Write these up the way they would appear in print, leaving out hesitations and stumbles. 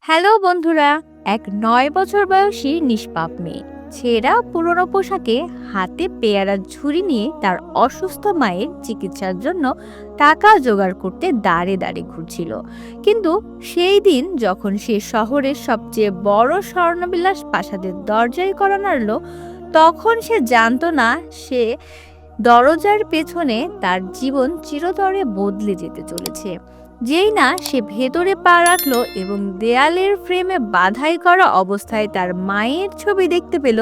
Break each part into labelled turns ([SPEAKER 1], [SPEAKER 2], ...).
[SPEAKER 1] Hello বন্ধুরা, এক ৯ বছর বয়সী নিষ্পাপ মেয়ে ছেঁড়া পুরনো পোশাকে হাতে পেয়ারার ঝুড়ি নিয়ে তার অসুস্থ মায়ের চিকিৎসার জন্য টাকা জোগাড় করতে দাঁড়ে দাঁড়ে ঘুরছিল। কিন্তু সেই দিন যখন সে শহরের সবচেয়ে বড় স্বর্ণবিলাস প্রাসাদের দরজায় কড়া নাড়ল, তখন সে জানতো না সে দরজার পেছনে তার জীবন চিরতরে বদলে যেতে চলেছে। যেই না সে ভেতরে পা রাখলো এবং দেয়ালের ফ্রেমে বাধাই করা অবস্থায় তার মায়ের ছবি দেখতে পেল,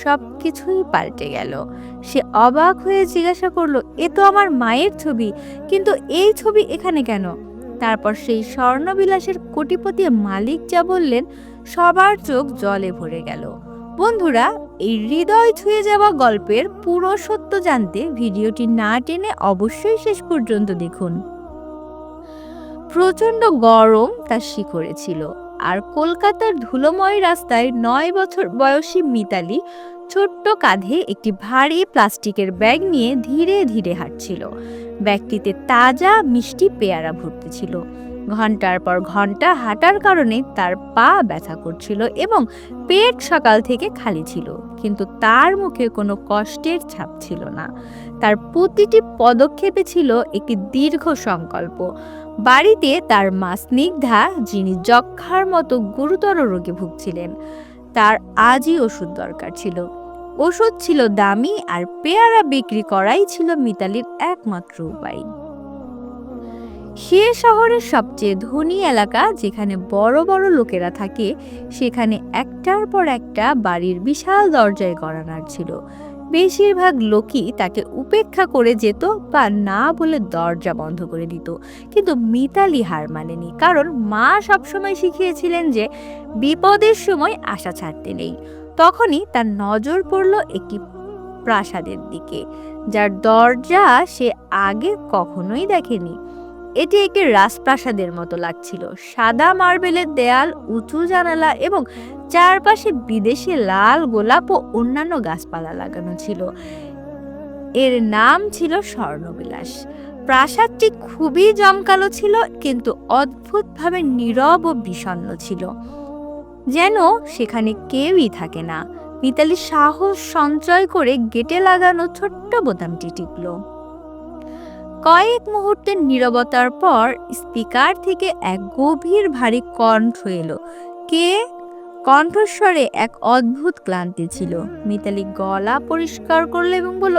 [SPEAKER 1] সবকিছুই পাল্টে গেল। সে অবাক হয়ে জিজ্ঞাসা করলো, এ তো আমার মায়ের ছবি, কিন্তু এই ছবি এখানে কেন? তারপর সেই স্বর্ণবিলাসের কোটিপতি মালিক যা বললেন, সবার চোখ জলে ভরে গেল। বন্ধুরা, এই হৃদয় ছুঁয়ে যাওয়া গল্পের পুরো সত্য জানতে ভিডিওটি না টেনে অবশ্যই শেষ পর্যন্ত দেখুন। প্রচণ্ড গরম তার শিখরে ছিল, আর কলকাতার ধুলোময় রাস্তায় ৯ বছর বয়সী মিতালি ছোট্ট কাঁধে একটি ভারী প্লাস্টিকের ব্যাগ নিয়ে ধীরে ধীরে হাঁটছিল। ব্যাগটিতে তাজা মিষ্টি পেয়ারা ভর্তি ছিল। ঘন্টার পর ঘন্টা হাঁটার কারণে তার পা ব্যথা করছিল এবং পেট সকাল থেকে খালি ছিল, কিন্তু তার মুখে কোনো কষ্টের ছাপ ছিল না। তার প্রতিটি পদক্ষেপে ছিল একটি দীর্ঘ সংকল্প। বাড়িতে তার মা স্নিগ্ধা, যিনি যক্ষ্মার মতো গুরুতর রোগে ভুগছিলেন, তার আজই ওষুধ দরকার ছিল। ওষুধ ছিল দামি, আর পেয়ারা বিক্রি করাই ছিল মিতালির একমাত্র উপায়। সে শহরের সবচেয়ে ধনী এলাকা, যেখানে বড় বড় লোকেরা থাকে, সেখানে একটার পর একটা বাড়ির বিশাল দরজায় কড়া নাড়ছিল। বেশিরভাগ লোকই তাকে উপেক্ষা করে যেত বা না বলে দরজা বন্ধ করে দিত, কিন্তু মিতালি হার মানেনি, কারণ মা সবসময় শিখিয়েছিলেন যে বিপদের সময় আশা ছাড়তে নেই। তখনই তার নজর পড়ল একটি প্রাসাদের দিকে, যার দরজা সে আগে কখনোই দেখেনি। এটি একটি রাজপ্রাসাদের মতো লাগছিল। সাদা মার্বেলের দেয়াল, উঁচু জানালা এবং চারপাশে বিদেশি লাল গোলাপ ও অন্যান্য গাছপালা লাগানো ছিল। এর নাম ছিল স্বর্ণবিলাস। প্রাসাদটি খুবই জমকালো ছিল, কিন্তু অদ্ভুতভাবে নীরব ও বিষণ্ণ ছিল, যেন সেখানে কেউই থাকে না। মিতালি সাহস সঞ্চয় করে গেটে লাগানো ছোট্ট বোতামটি টিপল। কয়েক মুহূর্তের নীরবতার পর স্পিকার থেকে এক গভীর ভারী কণ্ঠ এলো। কে? কণ্ঠস্বরে এক অদ্ভুত ক্লান্তি ছিল। মিতালি গলা পরিষ্কার করলো এবং বলল,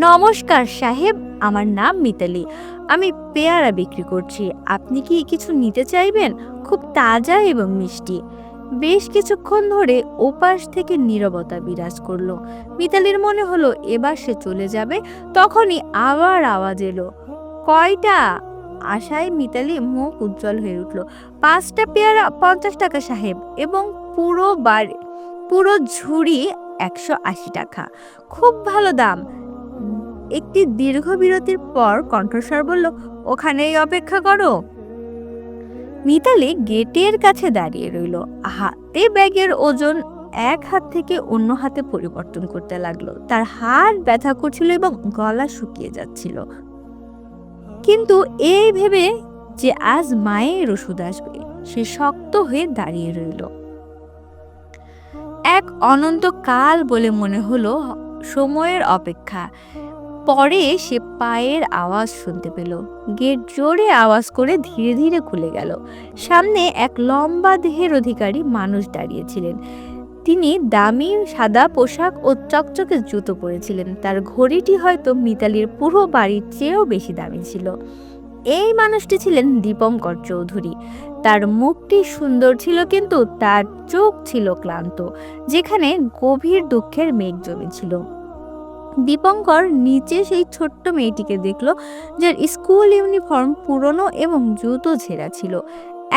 [SPEAKER 1] নমস্কার সাহেব, আমার নাম মিতালি। আমি পেয়ারা বিক্রি করছি। আপনি কি কিছু নিতে চাইবেন? খুব তাজা এবং মিষ্টি। বেশ কিছুক্ষণ ধরে ওপাশ থেকে নীরবতা বিরাজ করলো। মিতালির মনে হলো এবার সে চলে যাবে। তখনই আবার আওয়াজ এলো, কয়টা? আশায় মিতালি মুখ উজ্জ্বল হয়ে উঠল। 5টা পেয়ারা 50 টাকা সাহেব, এবং পুরো ঝুড়ি 180 টাকা। খুব ভালো দাম। একটি দীর্ঘ বিরতির পর কণ্ঠস্বর বলল, ওখানেই অপেক্ষা করো। মিতালি গেটের কাছে দাঁড়িয়ে রইল, হাতে ব্যাগের ওজন এক হাত থেকে অন্য হাতে পরিবর্তন করতে লাগলো। তার হাত ব্যথা করছিল এবং গলা শুকিয়ে যাচ্ছিল, কিন্তু এই ভেবে যে আজ মায়ের ওষুধ আসবে, সে শক্ত হয়ে দাঁড়িয়ে রইল। এক অনন্তকাল বলে মনে হলো সময়ের অপেক্ষা। পরে সে পায়ের আওয়াজ শুনতে পেল। গেট জোরে আওয়াজ করে ধীরে ধীরে খুলে গেল। সামনে এক লম্বা দেহের অধিকারী মানুষ দাঁড়িয়েছিলেন। তিনি দামি সাদা পোশাক ও চকচকে জুতো পরেছিলেন। তার ঘড়িটি হয়তো মিতালির পুরো বাড়ির চেয়েও বেশি দামি ছিল। এই মানুষটি ছিলেন দীপঙ্কর চৌধুরী। তার মুখটি সুন্দর ছিল, কিন্তু তার চোখ ছিল ক্লান্ত, যেখানে গভীর দুঃখের মেঘ জমেছিল। দীপঙ্কর নিচে সেই ছোট্ট মেয়েটিকে দেখল, যার স্কুল ইউনিফর্ম পুরনো এবং জুতো ছেঁড়া ছিল।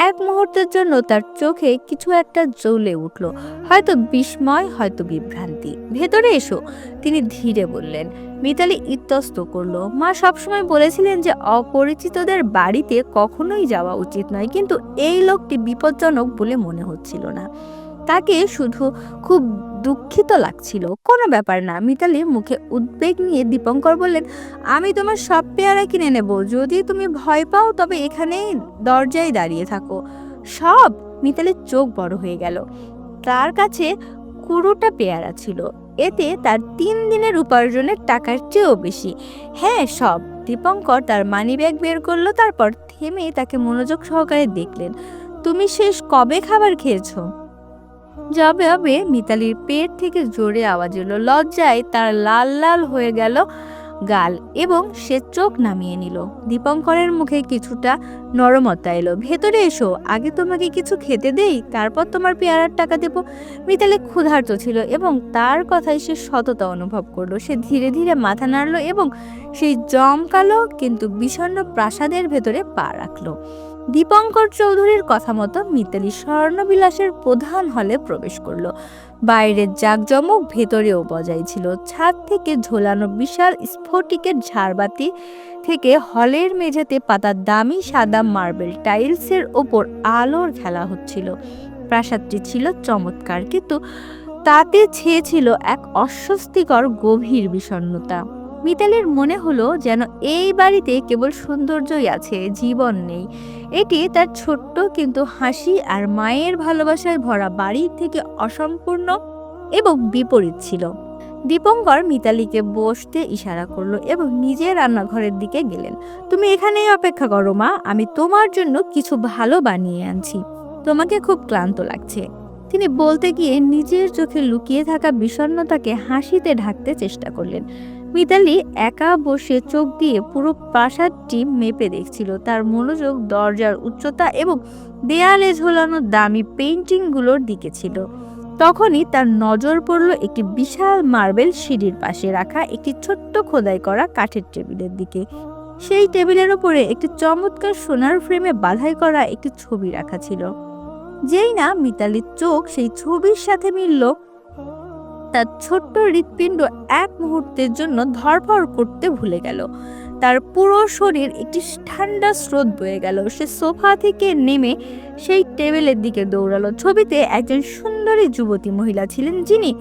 [SPEAKER 1] এক মুহূর্তের জন্য তার চোখে কিছু একটা জ্বলে উঠল, হয়তো বিস্ময়, হয়তো বিভ্রান্তি। ভেতরে এসো, তিনি ধীরে বললেন। মিতালি ইতস্তত করল। মা সবসময় বলেছিলেন যে অপরিচিতদের বাড়িতে কখনোই যাওয়া উচিত নয়, কিন্তু এই লোকটি বিপজ্জনক বলে মনে হচ্ছিল না। তাকে শুধু খুব দুঃখিত লাগছিল। কোনো ব্যাপার না, মিতালির মুখে উদ্বেগ নিয়ে দীপঙ্কর বললেন, আমি তোমার সব পেয়ারা কিনে নেব। যদি তুমি ভয় পাও তবে এখানে দরজায় দাঁড়িয়ে থাকো। সব? মিতালির চোখ বড় হয়ে গেল। তার কাছে কুড়োটা পেয়ারা ছিল, এতে তার 3 দিনের উপার্জনের টাকার চেয়েও বেশি। হ্যাঁ, সব। দীপঙ্কর তার মানিব্যাগ বের করলো, তারপর থেমে তাকে মনোযোগ সহকারে দেখলেন। তুমি শেষ কবে খাবার খেয়েছো? জবাবে মিতালির পেট থেকে জোরে আওয়াজ এলো। লজ্জায় তার লাল লাল হয়ে গেল গাল এবং সে চোখ নামিয়ে নিল। দীপঙ্করের মুখে কিছুটা নরমতা এলো। ভেতরে এসো, আগে তোমাকে কিছু খেতে দেই, তারপর তোমার পেয়ারার টাকা দেব। মিতালি ক্ষুধার্ত ছিল এবং তার কথায় সে সততা অনুভব করলো। সে ধীরে ধীরে মাথা নাড়ল এবং সেই জমকালো কিন্তু বিষণ্ণ প্রাসাদের ভেতরে পা রাখলো। দীপঙ্কর চৌধুরীর কথা মতো মিতালি স্বর্ণবিলাসের প্রধান হলে প্রবেশ করলো। বাইরের জাঁকজমক ভেতরেও বজায় ছিল। ছাদ থেকে ঝোলানো বিশাল স্ফটিকের ঝাড়বাতি থেকে হলের মেঝেতে পাতা দামি সাদা মার্বেল টাইলসের ওপর আলোর খেলা হচ্ছিল। প্রাসাদটি ছিল চমৎকার, কিন্তু তাতে ছেয়ে ছিল এক অস্বস্তিকর গভীর বিষণ্ণতা। মিতালির মনে হলো যেন এই বাড়িতে কেবল সৌন্দর্যই আছে, জীবন নেই। এটি তার ছোট্ট কিন্তু হাসি আর মায়ের ভালোবাসায় ভরা বাড়ির থেকে অসম্পূর্ণ এবং বিপরীত ছিল। দীপঙ্কর মিতালিকে বসতে ইশারা করলো এবং নিজের রান্নাঘরের দিকে গেলেন। তুমি এখানেই অপেক্ষা করো মা, আমি তোমার জন্য কিছু ভালো বানিয়ে আনছি। তোমাকে খুব ক্লান্ত লাগছে। তিনি বলতে গিয়ে নিজের চোখে লুকিয়ে থাকা বিষণ্ণতাকে হাসিতে ঢাকতে চেষ্টা করলেন। মিতালি একা বসে চোখ দিয়ে পুরো প্রাসাদটি মেপে দেখছিল। তার মনোযোগ দরজার উচ্চতা এবং দেয়ালে ঝোলানো দামি পেইন্টিংগুলোর দিকে ছিল। তখনই তার নজর পড়ল একটি বিশাল মার্বেল সিঁড়ির পাশে রাখা একটি ছোট্ট খোদাই করা কাঠের টেবিলের দিকে। সেই টেবিলের উপরে একটি চমৎকার সোনার ফ্রেমে বাঁধাই করা একটি ছবি রাখা ছিল। যেই না মিতালির চোখ সেই ছবির সাথে মিলল, তার ছোট্ট হৃৎপিণ্ড এক মুহূর্তের জন্য ধড়ফড় করতে ভুলে গেল। তার পুরো শরীর একটি ঠান্ডা স্রোত বয়ে গেল। সে সোফা থেকে নেমে সেই টেবিলের দিকে দৌড়ালো। ছবিতে একজন সুন্দরী যুবতী মহিলা ছিলেন, যিনি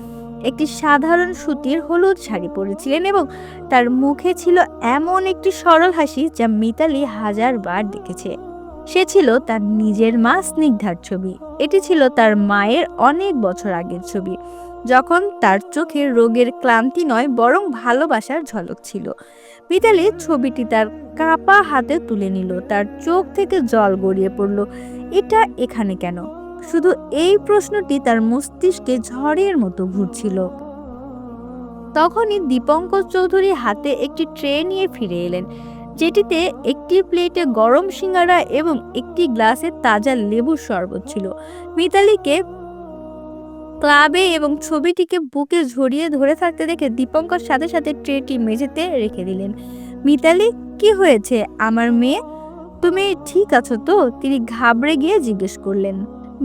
[SPEAKER 1] একটি সাধারণ সুতির হলুদ শাড়ি পরেছিলেন এবং তার মুখে ছিল এমন একটি সরল হাসি যা মিতালি 1000 বার দেখেছে। সে ছিল তার নিজের মা স্নিগ্ধার ছবি। এটি ছিল তার মায়ের অনেক বছর আগের ছবি, যখন তার চোখে রোগের ক্লান্তি নয় বরং ভালোবাসার ঝলক ছিল। মিতালি ছবিটি তার কাঁপা হাতে তুলে নিল। তার চোখ থেকে জল গড়িয়ে পড়ল। এটা এখানে কেন? শুধু এই প্রশ্নটি তার মস্তিষ্কে ঝড়ের মতো ঘুরছিল। তখনই দীপঙ্কর চৌধুরী হাতে একটি ট্রে নিয়ে ফিরে এলেন, যেটিতে একটি প্লেটে গরম সিঙ্গারা এবং একটি গ্লাসে তাজা লেবুর শরবত ছিল। মিতালিকে ক্লাবে এবং ছবিটিকে বুকে জড়িয়ে ধরে থাকতে দেখে দীপঙ্কর সাথে সাথে ট্রেটি মেঝেতে রেখে দিলেন। মিতালি, কি হয়েছে আমার মেয়ে? তুমি ঠিক আছো তো? তিনি ঘাবড়ে গিয়ে জিজ্ঞেস করলেন।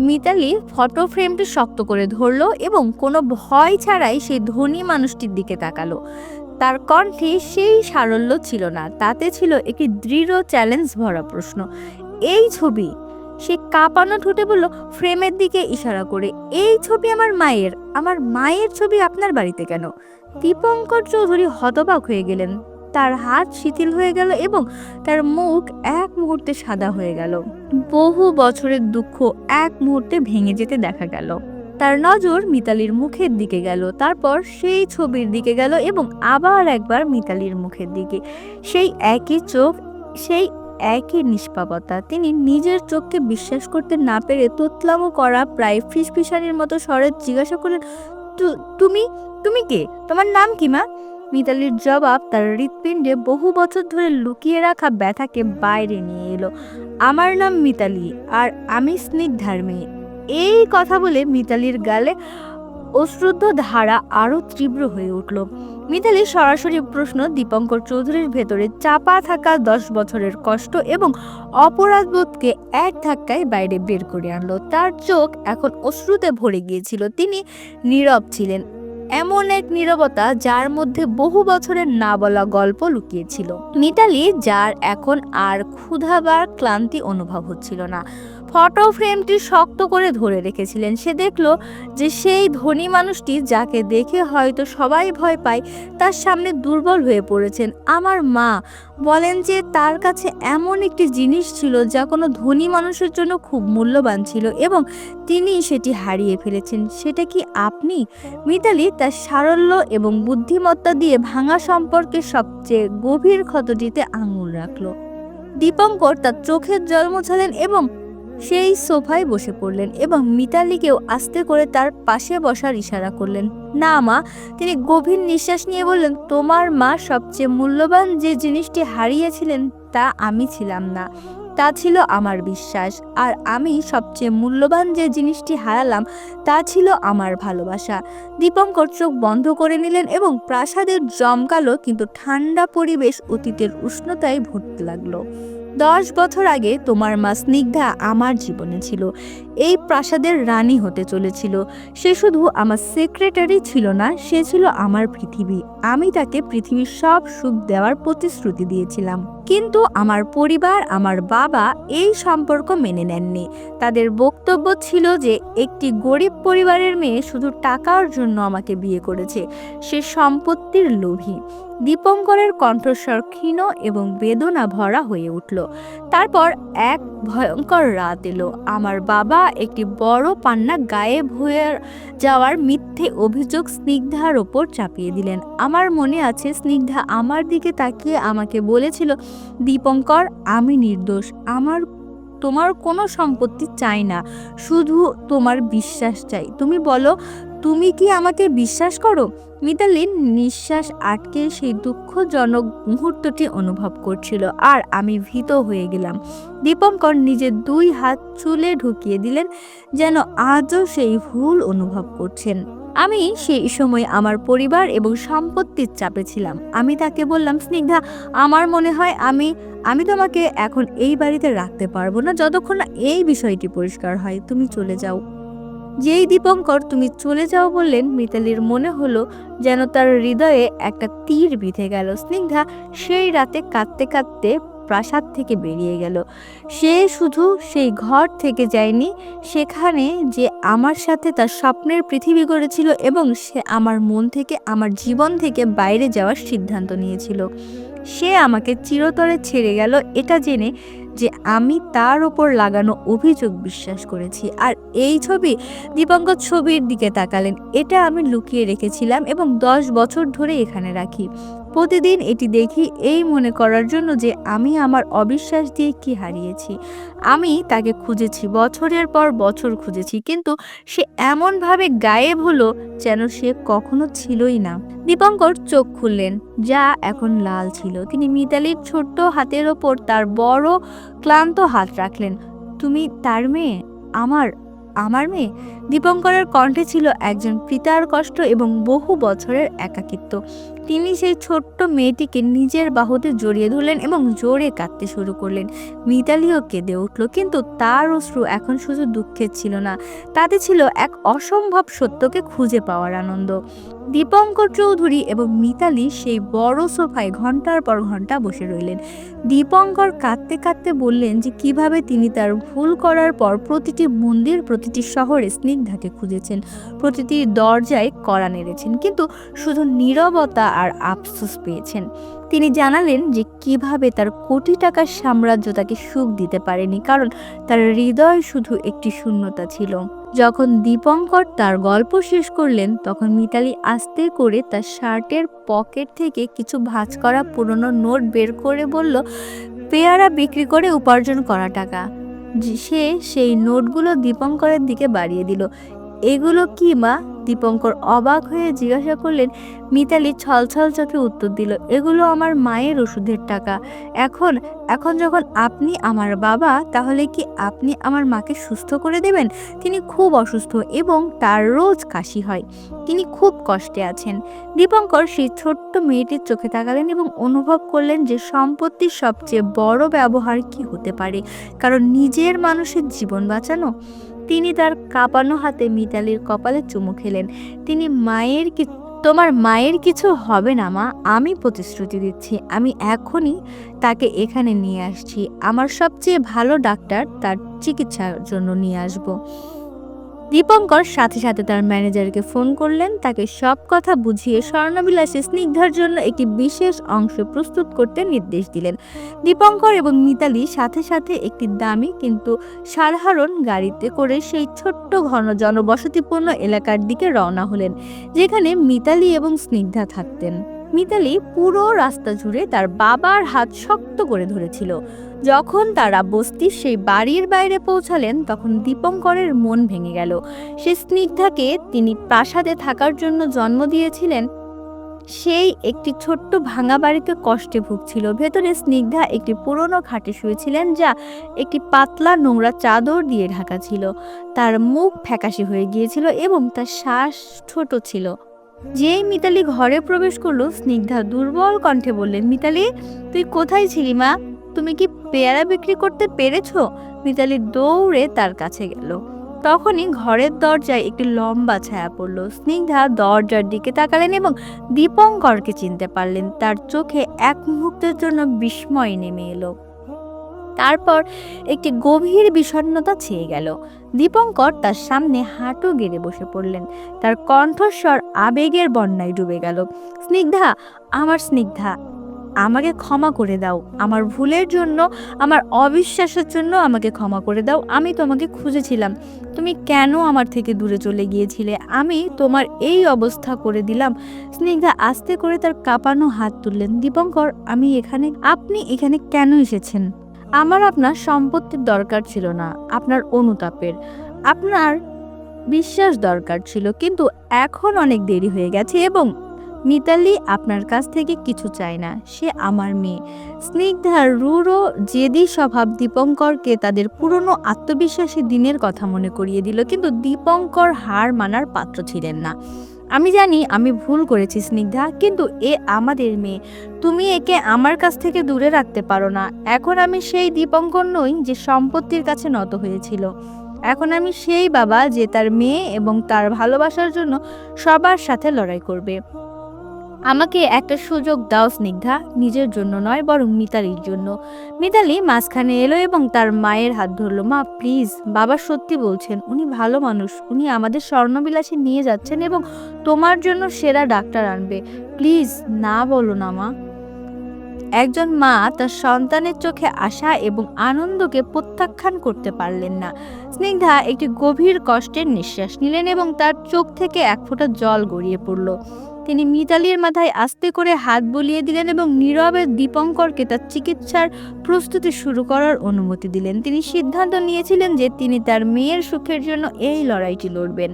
[SPEAKER 1] মিতালি ফটো ফ্রেমটি শক্ত করে ধরলো এবং কোনো ভয় ছাড়াই সেই ধনী মানুষটির দিকে তাকালো। তার কণ্ঠে সেই সারল্য ছিল না, তাতে ছিল একটি দৃঢ় চ্যালেঞ্জ ভরা প্রশ্ন। এই ছবি? সে কাঁপানো ঠোঁটে বলল, ফ্রেমের দিকে ইশারা করে। এই ছবি আমার মায়ের। আমার মায়ের ছবি আপনার বাড়িতে কেন? দীপঙ্কর চৌধুরী হতবাক হয়ে গেলেন। তার হাত শিথিল হয়ে গেল এবং তার মুখ এক মুহূর্তে সাদা হয়ে গেল। বহু বছরের দুঃখ এক মুহূর্তে ভেঙে যেতে দেখা গেল। তার নজর মিতালির মুখের দিকে গেল, তারপর সেই ছবির দিকে গেল এবং আবার একবার মিতালির মুখের দিকে। সেই একই চোখ, সেই একই নিষ্পাপতা। তিনি নিজের চোখকে বিশ্বাস করতে না পেরে তোতলামো করা প্রায় ফিসফিসানির মতো স্বরে জিজ্ঞাসা করলেন, তুমি তুমি কে? তোমার নাম কি মা? মিতালির জবাব তার হৃৎপিণ্ডে বহু বছর ধরে লুকিয়ে রাখা ব্যথাকে বাইরে নিয়ে এলো। আমার নাম মিতালি আর আমি স্নিগ্ধার মেয়ে। এই কথা বলে মিতালির গালে অশ্রুদ্ধ ধারা আরো তীব্র হয়ে উঠল। মিতালির সরাসরি প্রশ্ন দীপঙ্কর চৌধুরীর ভেতরে চাপা থাকা 10 বছরের কষ্ট এবং অপরাধবোধকে এক ধাক্কায় বাইরে বের করে আনলো। তার চোখ এখন অশ্রুতে ভরে গিয়েছিল। তিনি নীরব ছিলেন, এমন এক নীরবতা যার মধ্যে বহু বছরের না বলা গল্প লুকিয়েছিল। মিতালি, যার এখন আর ক্ষুধা বা ক্লান্তি অনুভব হচ্ছিল না, ফটো ফ্রেমটি শক্ত করে ধরে রেখেছিলেন। সে দেখলো যে সেই ধনী মানুষটি, যাকে দেখে হয়তো সবাই ভয় পায়, তার সামনে দুর্বল হয়ে পড়েছেন। আমার মা বলেন যে তার কাছে এমন একটি জিনিস ছিল যা কোনো ধনী মানুষের জন্য খুব মূল্যবান ছিল এবং তিনি সেটি হারিয়ে ফেলেছেন। সেটা কি আপনি? মিতালি তার সারল্য এবং বুদ্ধিমত্তা দিয়ে ভাঙা সম্পর্কের সবচেয়ে গভীর ক্ষতটিতে আঙুল রাখলো। দীপঙ্কর তার চোখের জল মোছালেন এবং সেই সোফায় বসে পড়লেন এবং মিতালিকেও আস্তে করে তার পাশে বসার ইশারা করলেন। না মা, তিনি গভীর নিঃশ্বাস নিয়ে বললেন, তোমার মা সবচেয়ে মূল্যবান যে জিনিসটি হারিয়েছিলেন তা আমি ছিলাম না, তা ছিল আমার বিশ্বাস। আর আমি সবচেয়ে মূল্যবান যে জিনিসটি হারালাম তা ছিল আমার ভালোবাসা। দীপঙ্কর চোখ বন্ধ করে নিলেন এবং প্রাসাদের জমকালো কিন্তু ঠান্ডা পরিবেশ অতীতের উষ্ণতায় ভরতে লাগলো। 10 বছর আগে তোমার মা স্নিগ্ধা আমার জীবনে ছিল, এই প্রাসাদের রানী হতে চলেছিল। সে শুধু আমার সেক্রেটারি ছিল না, সে ছিল আমার পৃথিবী। আমি তাকে পৃথিবীর সব সুখ দেওয়ার প্রতিশ্রুতি দিয়েছিলাম, কিন্তু আমার পরিবার, আমার বাবা এই সম্পর্ক মেনে নেননি। তাদের বক্তব্য ছিল যে একটি গরিব পরিবারের মেয়ে শুধু টাকার জন্য আমাকে বিয়ে করেছে, সে সম্পত্তির লোভী। দীপঙ্করের কণ্ঠস্বর ক্ষীণ এবং বেদনা ভরা হয়ে উঠল। তারপর এক ভয়ঙ্কর রাত এলো। আমার বাবা একটি বড় পান্না গায়েব হয়ে যাওয়ার মিথ্যে অভিযোগ স্নিগ্ধার ওপর চাপিয়ে দিলেন। আমার মনে আছে স্নিগ্ধা আমার দিকে তাকিয়ে আমাকে বলেছিল, দীপঙ্কর, আমি নির্দোষ, তোমার কোনো সম্পত্তি চাই না, শুধু তোমার বিশ্বাস চাই। তুমি বলো, তুমি কি আমাকে বিশ্বাস করো? মিতালির নিঃশ্বাস আটকে সেই দুঃখজনক মুহূর্তটি অনুভব করছিল, আর আমি ভীত হয়ে গেলাম। দীপঙ্কর নিজের 2 হাত চুলে ঢুকিয়ে দিলেন, যেন আজও সেই ভুল অনুভব করছেন। আমি সেই সময় আমার পরিবার এবং সম্পত্তির চাপে ছিলাম। আমি তাকে বললাম, স্নিগ্ধা, আমার মনে হয় আমি তোমাকে এখন এই বাড়িতে রাখতে পারবো না যতক্ষণ না এই বিষয়টি পরিষ্কার হয়। তুমি চলে যাও। যেই দীপঙ্কর তুমি চলে যাও বললেন, মিতালির মনে হলো যেন তার হৃদয়ে একটা তীর বিঁধে গেল। স্নিগ্ধা সেই রাতে কাঁদতে কাঁদতে প্রাসাদ থেকে বেরিয়ে গেল। সে শুধু সেই ঘর থেকে যায়নি, সেখানে যে আমার সাথে তার স্বপ্নের পৃথিবী গড়েছিল এবং সে আমার মন থেকে, আমার জীবন থেকে বাইরে যাওয়ার সিদ্ধান্ত নিয়েছিল। সে আমাকে চিরতরে ছেড়ে গেল এটা জেনে যে আমি তার ওপর লাগানো অভিযোগ বিশ্বাস করেছি। আর এই ছবি, দীপঙ্কর ছবির দিকে তাকালেন, এটা আমি লুকিয়ে রেখেছিলাম এবং 10 বছর ধরে এখানে রাখি। প্রতিদিন এটি দেখি এই মনে করার জন্য যে আমি আমার অবিশ্বাস দিয়ে কি হারিয়েছি। আমি তাকে খুঁজেছি, বছরের পর বছর খুঁজেছি, কিন্তু সে এমনভাবে গায়েব হলো যেন সে কখনো ছিলই না। দীপঙ্কর চোখ খুললেন, যা এখন লাল ছিল। তিনি মিতালির ছোট্ট হাতের ওপর তার বড় ক্লান্ত হাত রাখলেন। তুমি তার মেয়ে? আমার মেয়ে? দীপঙ্করের কণ্ঠে ছিল একজন পিতার কষ্ট এবং বহু বছরের একাকিত্ব। তিনি সেই ছোট্ট মেয়েটিকে নিজের বাহুতে জড়িয়ে ধরলেন এবং জোরে কাঁদতে শুরু করলেন। মিতালিও কেঁদে উঠল, কিন্তু তার অশ্রু এখন শুধু দুঃখের ছিল না, তাতে ছিল এক অসম্ভব সত্যকে খুঁজে পাওয়ার আনন্দ। দীপঙ্কর চৌধুরী এবং মিতালি সেই বড় সোফায় ঘন্টার পর ঘন্টা বসে রইলেন। দীপঙ্কর কাঁদতে কাঁদতে বললেন যে কিভাবে তিনি তার ভুল করার পর প্রতিটি মন্দির, প্রতিটি শহরে স্নিগ্ধাকে খুঁজেছেন, প্রতিটি দরজায় কড়া নেড়েছেন, কিন্তু শুধু নীরবতা আর আফসোস পেয়েছেন। তিনি জানালেন যে কিভাবে তার কোটি টাকার সাম্রাজ্য তাকে সুখ দিতে পারেনি, কারণ তার হৃদয় শুধু একটি শূন্যতা ছিল। যখন দীপঙ্কর তার গল্প শেষ করলেন, তখন মিতালি আস্তে করে তার শার্টের পকেট থেকে কিছু ভাঁজ করা পুরনো নোট বের করে বলল, পেয়ারা বিক্রি করে উপার্জন করা টাকা। সে সেই নোটগুলো দীপঙ্করের দিকে বাড়িয়ে দিল। এগুলো কি মা? দীপঙ্কর অবাক হয়ে জিজ্ঞাসা করলেন। মিতালি ছলছল চোখে উত্তর দিল, এগুলো আমার মায়ের ওষুধের টাকা। এখন যখন আপনি আমার বাবা, তাহলে কি আপনি আমার মাকে সুস্থ করে দেবেন? তিনি খুব অসুস্থ এবং তার রোজ কাশি হয়। তিনি খুব কষ্টে আছেন। দীপঙ্কর সেই ছোট্ট মেয়েটির চোখে তাকালেন এবং অনুভব করলেন যে সম্পত্তির সবচেয়ে বড় ব্যবহার কি হতে পারে, কারণ নিজের মানুষের জীবন বাঁচানো। তিনি তার কাঁপানো হাতে মিতালির কপালে চুমু খেলেন। তিনি মায়ের তোমার মায়ের কিছু হবে না মা, আমি প্রতিশ্রুতি দিচ্ছি। আমি এখনই তাকে এখানে নিয়ে আসছি। আমার সবচেয়ে ভালো ডাক্তার তার চিকিৎসার জন্য নিয়ে আসব। দীপঙ্কর সাথে সাথে তার ম্যানেজারকে ফোন করলেন, তাকে সব কথা বুঝিয়ে স্বর্ণবিলাসী স্নিগ্ধার জন্য একটি বিশেষ অংশ প্রস্তুত করতে নির্দেশ দিলেন। দীপঙ্কর এবং মিতালি সাথে সাথে একটি দামি কিন্তু সাধারণ গাড়িতে করে সেই ছোট্ট ঘন জনবসতিপূর্ণ এলাকার দিকে রওনা হলেন, যেখানে মিতালি এবং স্নিগ্ধা থাকতেন। মিতালি পুরো রাস্তা জুড়ে তার বাবার হাত শক্ত করে ধরেছিল। যখন তারা বস্তির সেই বাড়ির বাইরে পৌঁছালেন, তখন দীপঙ্করের মন ভেঙে গেল। সে স্নিগ্ধাকে তিনি প্রাসাদে থাকার জন্য জন্ম দিয়েছিলেন, সেই একটি ছোট্ট ভাঙা বাড়িতে কষ্টে ভুগছিল। ভেতরে স্নিগ্ধা একটি পুরনো খাটে শুয়েছিলেন, যা একটি পাতলা নোংরা চাদর দিয়ে ঢাকা ছিল। তার মুখ ফ্যাকাশে হয়ে গিয়েছিল এবং তার শ্বাস ছোট ছিল। যেই মিতালি ঘরে প্রবেশ করলো, স্নিগ্ধা দুর্বল কণ্ঠে বললেন, মিতালি, তুই কোথায় ছিলি মা? তুমি কি পেয়ারা বিক্রি করতে পেরেছো? মিতালি দৌড়ে তার কাছে গেল। তখনই ঘরের দরজায় একটি লম্বা ছায়া পড়ল। স্নিগ্ধা দরজার দিকে তাকালেন এবং দীপঙ্করকে চিনতে পারলেন। তার চোখে এক মুহূর্তের জন্য বিস্ময় নেমে এলো, তারপর একটি গভীর বিষণ্ণতা ছেয়ে গেল। দীপঙ্কর তার সামনে হাঁটু গেড়ে বসে পড়লেন। তার কণ্ঠস্বর আবেগের বন্যায় ডুবে গেল। স্নিগ্ধা, আমার স্নিগ্ধা, আমাকে ক্ষমা করে দাও। আমার ভুলের জন্য, আমার অবিশ্বাসের জন্য আমাকে ক্ষমা করে দাও। আমি তোমাকে খুঁজেছিলাম, তুমি কেন আমার থেকে দূরে চলে গিয়েছিলে? আমি তোমার এই অবস্থা করে দিলাম। স্নিগ্ধা আস্তে করে তার কাঁপানো হাত তুললেন। দীপঙ্কর, আপনি এখানে কেন এসেছেন? আমার আপনার সম্পত্তির দরকার ছিল না, আপনার অনুতাপের, আপনার বিশ্বাস দরকার ছিল, কিন্তু এখন অনেক দেরি হয়ে গেছে এবং মিতালি আপনার কাছ থেকে কিছু চায় না। সে আমার মেয়ে। স্নিগ্ধার রূঢ় জেদি স্বভাব দীপঙ্করকে তাদের পুরনো আত্মবিশ্বাসী দিনের কথা মনে করিয়ে দিল, কিন্তু দীপঙ্কর হার মানার পাত্র ছিলেন না। আমি জানি আমি ভুল করেছি স্নিগ্ধা, কিন্তু এ আমাদের মেয়ে। তুমি একে আমার কাছ থেকে দূরে রাখতে পারো না। এখন আমি সেই দীপঙ্কর নই যে সম্পত্তির কাছে নত হয়েছিল। এখন আমি সেই বাবা যে তার মেয়ে এবং তার ভালোবাসার জন্য সবার সাথে লড়াই করবে। আমাকে একটা সুযোগ দাও স্নিগ্ধা, নিজের জন্য নয় বরং মিতালির জন্য। মিতালি মাঝখানে এলো এবং তার মায়ের হাত ধরলো। মা প্লিজ, বাবা সত্যি বলছেন, উনি ভালো মানুষ, উনি আমাদের স্বর্ণবিলাসী নিয়ে যাচ্ছেন এবং তোমার জন্য সেরা ডাক্তার আনবে। প্লিজ না বলো না মা। একজন মা তার সন্তানের চোখে আশা এবং আনন্দকে প্রত্যাখ্যান করতে পারলেন না। স্নিগ্ধা একটি গভীর কষ্টের নিঃশ্বাস নিলেন এবং তার চোখ থেকে এক ফোঁটা জল গড়িয়ে পড়ল। তিনি মিতালির মাথায় আস্তে করে হাত বুলিয়ে দিলেন এবং নীরবে দীপঙ্করকে তার চিকিৎসার প্রস্তুতি শুরু করার অনুমতি দিলেন। তিনি সিদ্ধান্ত নিয়েছিলেন যে তিনি তার মেয়ের সুখের জন্য এই লড়াইটি লড়বেন।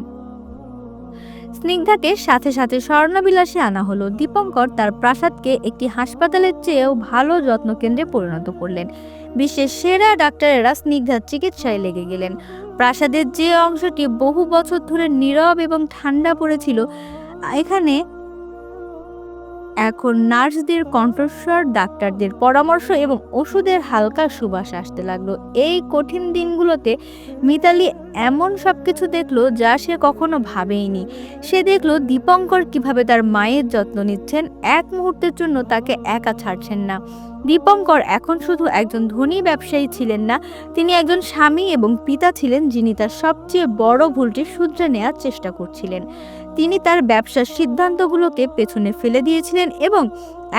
[SPEAKER 1] স্নিগ্ধাকে সাথে সাথে স্বর্ণবিলাসে আনা হলো। দীপঙ্কর তার প্রাসাদকে একটি হাসপাতালের চেয়েও ভালো যত্নকেন্দ্রে পরিণত করলেন। বিশ্বের সেরা ডাক্তারেরা স্নিগ্ধার চিকিৎসায় লেগে গেলেন। প্রাসাদের যে অংশটি বহু বছর ধরে নীরব এবং ঠান্ডা পড়েছিল, এখানে এখন নার্সদের কণ্ঠস্বর, ডাক্তারদের পরামর্শ এবং ওষুধের হালকা সুবাস আসতে লাগলো। এই কঠিন দিনগুলোতে মিতালি এমন সবকিছু দেখলো যা সে কখনো ভাবেইনি। সে দেখলো দীপঙ্কর কিভাবে তার মায়ের যত্ন নিচ্ছেন, এক মুহূর্তের জন্য তাকে একা ছাড়ছেন না। দীপঙ্কর এখন শুধু একজন ধনী ব্যবসায়ী ছিলেন না, তিনি একজন স্বামী এবং পিতা ছিলেন, যিনি তার সবচেয়ে বড় ভুলটি শুধরে নেওয়ার চেষ্টা করছিলেন। তিনি তার ব্যবসার সিদ্ধান্তগুলোকে পেছনে ফেলে দিয়েছিলেন এবং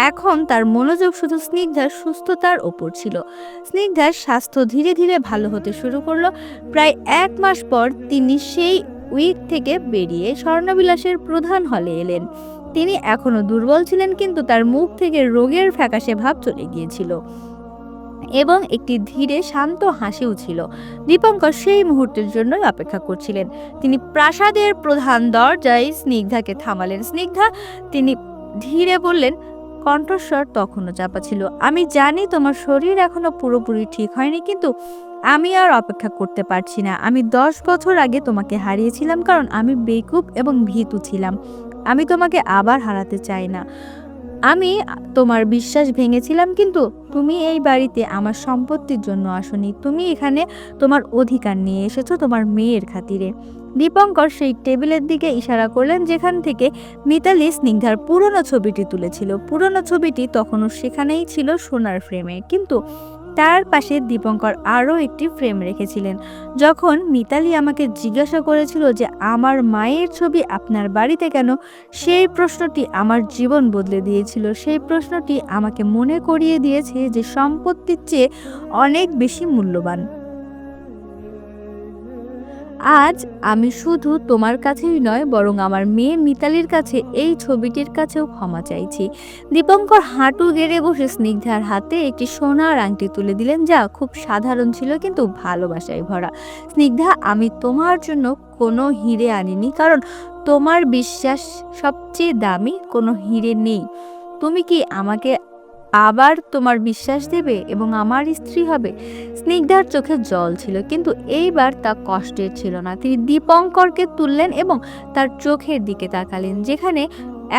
[SPEAKER 1] এখন তার মনোযোগ শুধু স্নিগ্ধার সুস্থতার ওপর ছিল। স্নিগ্ধার স্বাস্থ্য ধীরে ধীরে ভালো হতে শুরু করলো। প্রায় 1 মাস পর তিনি সেই উইক থেকে বেরিয়ে স্বর্ণবিলাসের প্রধান হলে এলেন। তিনি এখনো দুর্বল ছিলেন, কিন্তু তার মুখ থেকে রোগের ফ্যাকাশে ভাব চলে গিয়েছিল এবং একটি ধীরে শান্ত হাসিও ছিল। দীপঙ্কর সেই মুহূর্তের জন্য অপেক্ষা করছিলেন। তিনি প্রাসাদের প্রধান দরজায় স্নিগ্ধাকে থামালেন। স্নিগ্ধা, তিনি ধীরে বললেন, কণ্ঠস্বর তখনও চাপা ছিল, আমি জানি তোমার শরীর এখনো পুরোপুরি ঠিক হয়নি, কিন্তু আমি আর অপেক্ষা করতে পারছি না। আমি 10 বছর আগে তোমাকে হারিয়েছিলাম কারণ আমি বেকুব এবং ভীতু ছিলাম। আমি তোমাকে আবার হারাতে চাই না। আমি তোমার বিশ্বাস ভেঙেছিলাম, কিন্তু তুমি এই বাড়িতে আমার সম্পত্তির জন্য আসনি। তুমি এখানে তোমার অধিকার নিয়ে এসেছো, তোমার মেয়ের খাতিরে। দীপঙ্কর সেই টেবিলের দিকে ইশারা করলেন যেখান থেকে মিতালি স্নিগ্ধার পুরনো ছবিটি তুলেছিল। পুরনো ছবিটি তখনও সেখানেই ছিল সোনার ফ্রেমে, কিন্তু তার পাশে দীপঙ্কর আরও একটি ফ্রেম রেখেছিলেন। যখন মিতালি আমাকে জিজ্ঞাসা করেছিল যে আমার মায়ের ছবি আপনার বাড়িতে কেন, সেই প্রশ্নটি আমার জীবন বদলে দিয়েছিল। সেই প্রশ্নটি আমাকে মনে করিয়ে দিয়েছে যে সম্পত্তির চেয়ে অনেক বেশি মূল্যবান। আজ আমি শুধু তোমার কাছেই নয়, বরং আমার মেয়ে মিতালির কাছে এই ছবিটির কাছেও ক্ষমা চাইছি। দীপঙ্কর হাঁটু গেড়ে বসে স্নিগ্ধার হাতে একটি সোনার আংটি তুলে দিলেন, যা খুব সাধারণ ছিল কিন্তু ভালোবাসায় ভরা। স্নিগ্ধা, আমি তোমার জন্য কোনো হিরে আনিনি, কারণ তোমার বিশ্বাস সবচেয়ে দামি, কোনো হিরে নেই। তুমি কি আমাকে আবার তোমার বিশ্বাস দেবে এবং আমার স্ত্রী হবে? স্নিগ্ধার চোখে জল ছিল, কিন্তু এইবার তা কষ্টের ছিল না। তিনি দীপঙ্করকে তুললেন এবং তার চোখের দিকে তাকালেন, যেখানে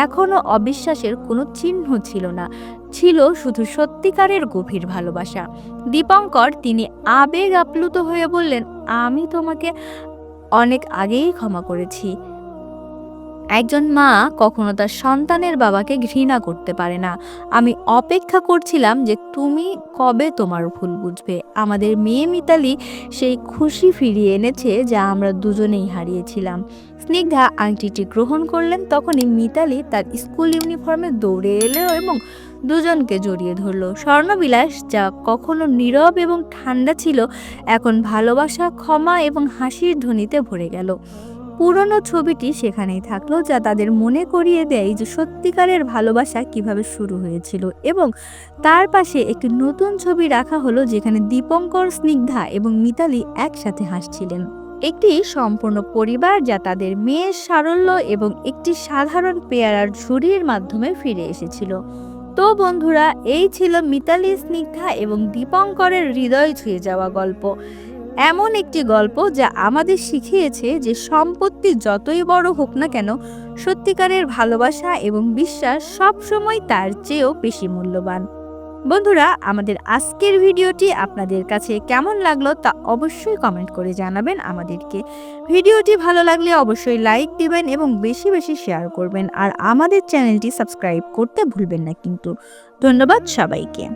[SPEAKER 1] এখনো অবিশ্বাসের কোনো চিহ্ন ছিল না, ছিল শুধু সত্যিকারের গভীর ভালোবাসা। দীপঙ্কর, তিনি আবেগ আপ্লুত হয়ে বললেন, আমি তোমাকে অনেক আগেই ক্ষমা করেছি। একজন মা কখনো তার সন্তানের বাবাকে ঘৃণা করতে পারে না। আমি অপেক্ষা করছিলাম যে তুমি কবে তোমার ভুল বুঝবে। আমাদের মেয়ে মিতালি সেই খুশি ফিরিয়ে এনেছে যা আমরা দুজনেই হারিয়েছিলাম। স্নিগ্ধা আংটিটি গ্রহণ করলেন, তখনই মিতালি তার স্কুল ইউনিফর্মে দৌড়ে এলো এবং দুজনকে জড়িয়ে ধরল। স্বর্ণবিলাস, যা কখনো নীরব এবং ঠান্ডা ছিল, এখন ভালোবাসা, ক্ষমা এবং হাসির ধ্বনিতে ভরে গেল। পুরনো ছবিটি সেখানেই থাকলো, যা তাদের মনে করিয়ে দেয় যে সত্যিকারের ভালোবাসা কিভাবে শুরু হয়েছিল। এবং তার পাশে একটি নতুন ছবি রাখা হলো, যেখানে দীপঙ্কর, স্নিগ্ধা এবং মিতালি একসাথে হাসছিলেন। একটি সম্পূর্ণ পরিবার যা তাদের মেয়ের সারল্য এবং একটি সাধারণ পেয়ারার ঝুড়ির মাধ্যমে ফিরে এসেছিল। তো বন্ধুরা, এই ছিল মিতালি, স্নিগ্ধা এবং দীপঙ্করের হৃদয় ছুঁয়ে যাওয়া গল্প। এমন একটি গল্প যা আমাদের শিখিয়েছে যে সম্পত্তি যতই বড় হোক না কেন, সত্যিকারের ভালোবাসা এবং বিশ্বাস সবসময় তার চেয়েও বেশি মূল্যবান। বন্ধুরা, আমাদের আজকের ভিডিওটি আপনাদের কাছে কেমন লাগলো তা অবশ্যই কমেন্ট করে জানাবেন আমাদেরকে। ভিডিওটি ভালো লাগলে অবশ্যই লাইক দিবেন এবং বেশি বেশি শেয়ার করবেন, আর আমাদের চ্যানেলটি সাবস্ক্রাইব করতে ভুলবেন না কিন্তু। ধন্যবাদ সবাইকে।